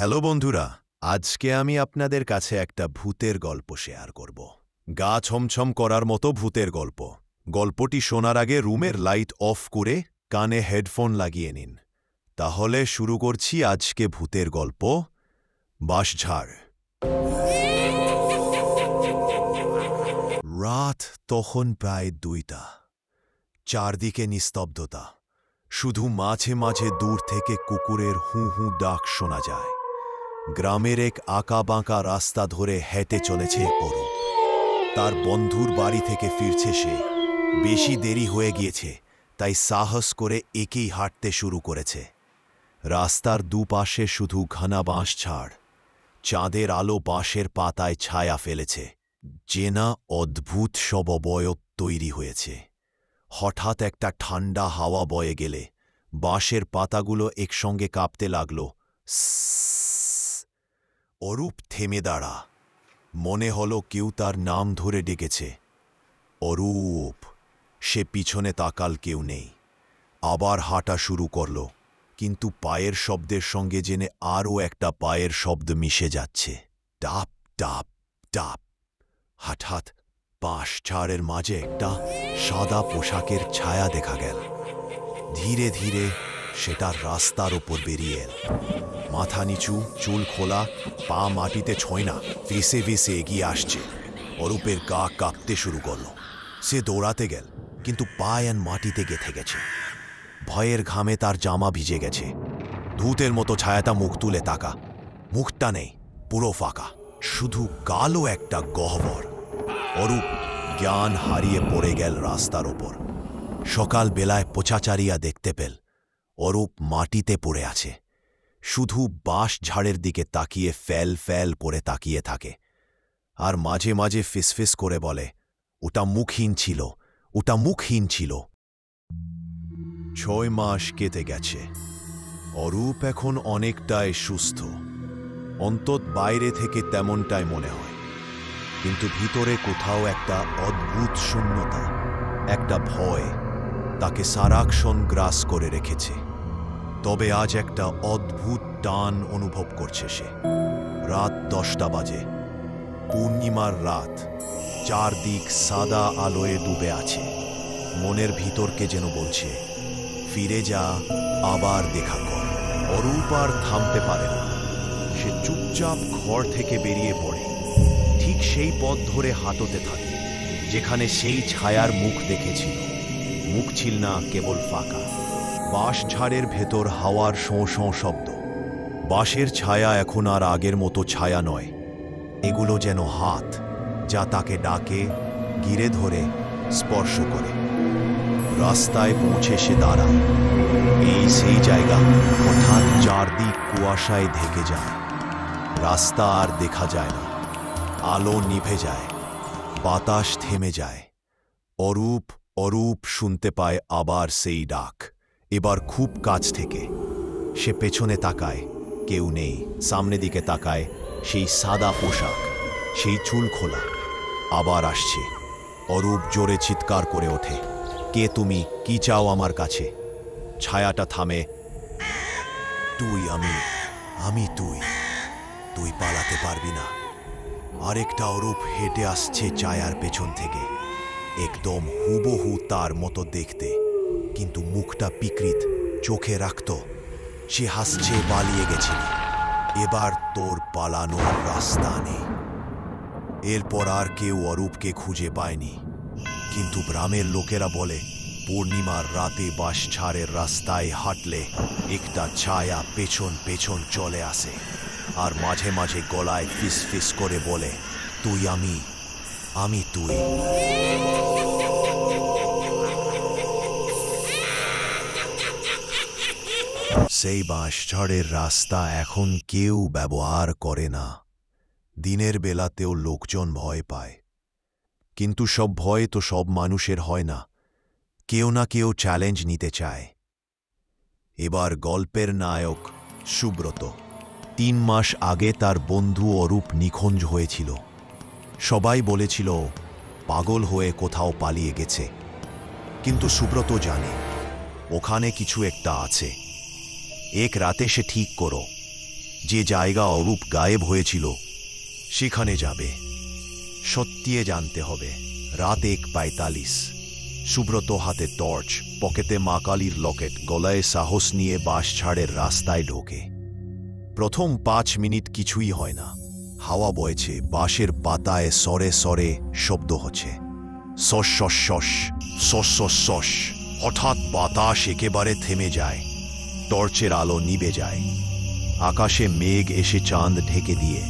Hello বন্ধুরা, আজকে আমি আপনাদের কাছে একটা ভূতের গল্প শেয়ার করব। গা ছমছম করার মতো ভূতের গল্প। গল্পটি শোনার আগে রুমের লাইট অফ করে কানে হেডফোন লাগিয়ে নিন। তাহলে শুরু করছি আজকে ভূতের গল্প, বাঁশঝাড়। রাত তখন প্রায় 2টা। চারদিকে নিস্তব্ধতা, শুধু মাঝে মাঝে দূর থেকে কুকুরের হু হু ডাক শোনা যায়। গ্রামের এক আঁকা বাঁকা রাস্তা ধরে হেঁটে চলেছে অরূপ। তার বন্ধুর বাড়ি থেকে ফিরছে সে। বেশি দেরি হয়ে গিয়েছে, তাই সাহস করে একেই হাঁটতে শুরু করেছে। রাস্তার দুপাশে শুধু ঘনা বাঁশঝাড়। চাঁদের আলো বাঁশের পাতায় ছায়া ফেলেছে, চেনা অদ্ভুত সব অবয়ব তৈরি হয়েছে। হঠাৎ একটা ঠান্ডা হাওয়া বয়ে গেলে বাঁশের পাতাগুলো একসঙ্গে কাঁপতে লাগল। অরূপ থেমে দাঁড়া। মনে হলো কেউ তার নাম ধরে ডেকেছে, অরূপ। সে পিছনে তাকাল, কেউ নেই। আবার হাঁটা শুরু করল, কিন্তু পায়ের শব্দের সঙ্গে জেনে আরও একটা পায়ের শব্দ মিশে যাচ্ছে, টাপ টাপ টাপ। হঠাৎ বাঁশঝাড়ের মাঝে একটা সাদা পোশাকের ছায়া দেখা গেল। ধীরে ধীরে সেটা রাস্তার ওপর বেরিয়ে এল। মাথা নিচু, চুল খোলা, পা মাটিতে ছোঁয় না, ফেসে ফেসে এগিয়ে আসছে। অরূপের গা কাঁপতে শুরু করল। সে দৌড়াতে গেল, কিন্তু পায়ের মাটিতে গেঁথে গেছে। ভয়ের ঘামে তার জামা ভিজে গেছে। ভূতের মতো ছায়াটা মুখ তুলে তাকা। মুখটা নেই, পুরো ফাঁকা, শুধু কালো একটা গহ্বর। অরূপ জ্ঞান হারিয়ে পড়ে গেল রাস্তার ওপর। সকাল বেলায় পোছাচারিয়া দেখতে পেল অরূপ মাটিতে পড়ে আছে, শুধু বাঁশঝাড়ের দিকে তাকিয়ে ফ্যাল ফ্যাল করে তাকিয়ে থাকে। আর মাঝে মাঝে ফিসফিস করে বলে, ওটা মুখহীন ছিল, ওটা মুখহীন ছিল। 6 মাস কেটে গেছে। অরূপ এখন অনেকটাই সুস্থ, অন্তত বাইরে থেকে তেমনটাই মনে হয়। কিন্তু ভিতরে কোথাও একটা অদ্ভুত শূন্যতা, একটা ভয় তাকে সারাক্ষণ গ্রাস করে রেখেছে। তবে আজ একটা অদ্ভুত টান অনুভব করছে সে। রাত 10টা বাজে, পূর্ণিমার রাত। চারদিক সাদা আলোয় ডুবে আছে। মনের ভিতরকে যেন বলছে, ফিরে যা, আবার দেখা কর। অরূপ আর থামতে পারে না। সে চুপচাপ ঘর থেকে বেরিয়ে পড়ে, ঠিক সেই পথ ধরে হাঁটতে থাকে যেখানে সেই ছায়ার মুখ দেখেছিল। মুখ ছিল না, কেবল ফাঁকা। বাঁশঝাড়ের ভেতর হাওয়ার শোঁ শোঁ শব্দ। বাঁশের ছায়া এখন আর আগের মতো ছায়া নয়। এগুলো যেন হাত, যা তাকে ডাকে, ঘিরে ধরে, স্পর্শ করে। রাস্তায় পৌঁছে সে দাঁড়ায়। এই সেই জায়গা। হঠাৎ চারদিক কুয়াশায় ঢেকে যায়। রাস্তা আর দেখা যায় না। আলো নিভে যায়, বাতাস থেমে যায়। অরূপ অরূপ শুনতে পায় আবার সেই ডাক, এবার খুব কাছ থেকে। সে পেছনে তাকায়, কেউ নেই। সামনে দিকে তাকায়, সেই সাদা পোশাক, সেই চুল খোলা। আবার আসছে। অরূপ জোরে চিৎকার করে ওঠে, কে তুমি? কি চাও আমার কাছে? ছায়াটা থামে। তুই, আমি তুই। তুই পালাতে পারবি না। আরেকটা অরূপ হেঁটে আসছে ছায়ার পেছন থেকে, একদম হুবহু তার মতো দেখতে, কিন্তু মুখটা বিকৃত, চোখে রাখত। সে হাসছে, পালিয়ে গেছিলি, এবার তোর পালানোর রাস্তা নেই। এরপর আর কেউ অরূপকে খুঁজে পায়নি, কিন্তু গ্রামের লোকেরা বলে পূর্ণিমার রাতে বাঁশঝাড়ের রাস্তায় হাঁটলে একটা ছায়া পেছন পেছন চলে আসে, আর মাঝে মাঝে গলায় ফিস ফিস করে বলে, তুই, আমি তুই। সেই বাঁশঝাড়ের রাস্তা এখন কেউ ব্যবহার করে না। দিনের বেলাতেও লোকজন ভয় পায়, কিন্তু সব ভয় তো সব মানুষের হয় না। কেউ না কেউ চ্যালেঞ্জ নিতে চায়। এবার গল্পের নায়ক সুব্রত। 3 মাস আগে তার বন্ধু অরূপ নিখোঁজ হয়েছিল। সবাই বলেছিল পাগল হয়ে কোথাও পালিয়ে গেছে, কিন্তু সুব্রত জানে ওখানে কিছু একটা আছে। এক রাতে সে ঠিক করো যে জায়গা অরূপ গায়েব হয়েছিল সেখানে যাবে। সত্যি জানতে হবে। রাত 1:45। সুব্রত হাতে টর্চ, পকেটে মা কালীর লকেট, গলায় সাহস নিয়ে বাঁশঝাড়ের রাস্তায় ঢোকে। প্রথম 5 মিনিট কিছুই হয় না। হাওয়া বইছে, বাঁশের পাতায় সরে সরে শব্দ হচ্ছে, Shaw Shaw Shaw, Shaw Shaw Shaw. হঠাৎ বাতাস একেবারে থেমে যায়, টর্চের আলো নিভে যায়। আকাশে মেঘ এসে চাঁদ ঢেকে দিয়ে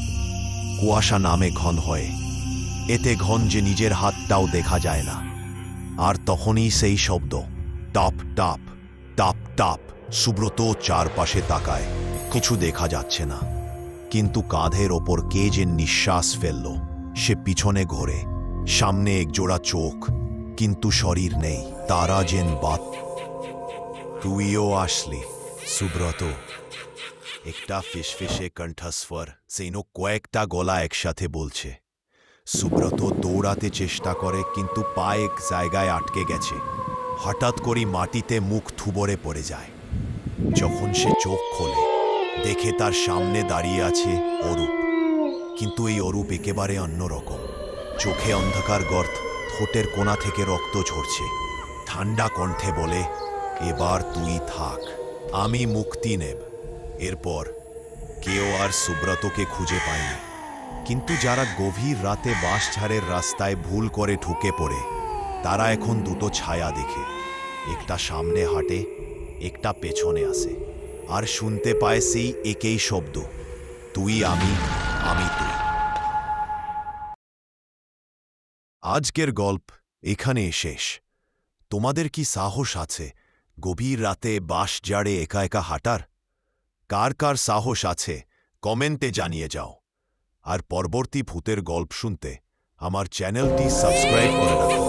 কুয়াশা নামে ঘন হয়, এতে ঘন যে নিজের হাতটাও দেখা যায় না। আর তখনই সেই শব্দ, টাপ টাপ টাপ টাপ। সুব্রত চারপাশে তাকায়, কিছু দেখা যাচ্ছে না, কিন্তু কাঁধের ওপর কে যে নিঃশ্বাস ফেলল। সে পিছনে ঘোরে, সামনে একজোড়া চোখ, কিন্তু শরীর নেই। তারা যেন বাত। তুইও আসলি সুব্রত? একটা ফিসফিসে কণ্ঠস্বর, যেন কয়েকটা গলা একসাথে বলছে। সুব্রত দৌড়াতে চেষ্টা করে, কিন্তু পা এক জায়গায় আটকে গেছে। হঠাৎ করে মাটিতে মুখ থুবড়ে পড়ে যায়। যখন সে চোখ খোলে, দেখে তার সামনে দাঁড়িয়ে আছে অরূপ। কিন্তু এই অরূপ একেবারে অন্যরকম। চোখে অন্ধকার গর্ত, ঠোঁটের কোণা থেকে রক্ত ঝরছে। ঠান্ডা কণ্ঠে বলে, এবার তুই থাক, আমি মুক্তি নেব। এরপর কেউ আর সুব্রতকে খুঁজে পায়নি, কিন্তু যারা গভীর রাতে বাঁশঝাড়ের রাস্তায় ভুল করে ঢুকে পড়ে, তারা এখন দুটো ছায়া দেখে। একটা সামনে হাঁটে, একটা পেছনে আসে, আর শুনতে পায় সেই একই শব্দ, তুই আমি, আমি তুই। আজকের গল্প এখানে শেষ। তোমাদের কি সাহস আছে গভীর রাতে বাঁশঝাড়ে একা একা হাঁটার? কার কার সাহস আছে কমেন্টে জানিয়ে যাও। আর পরবর্তী ভূতের গল্প শুনতে আমার চ্যানেলটি সাবস্ক্রাইব করে রাখো।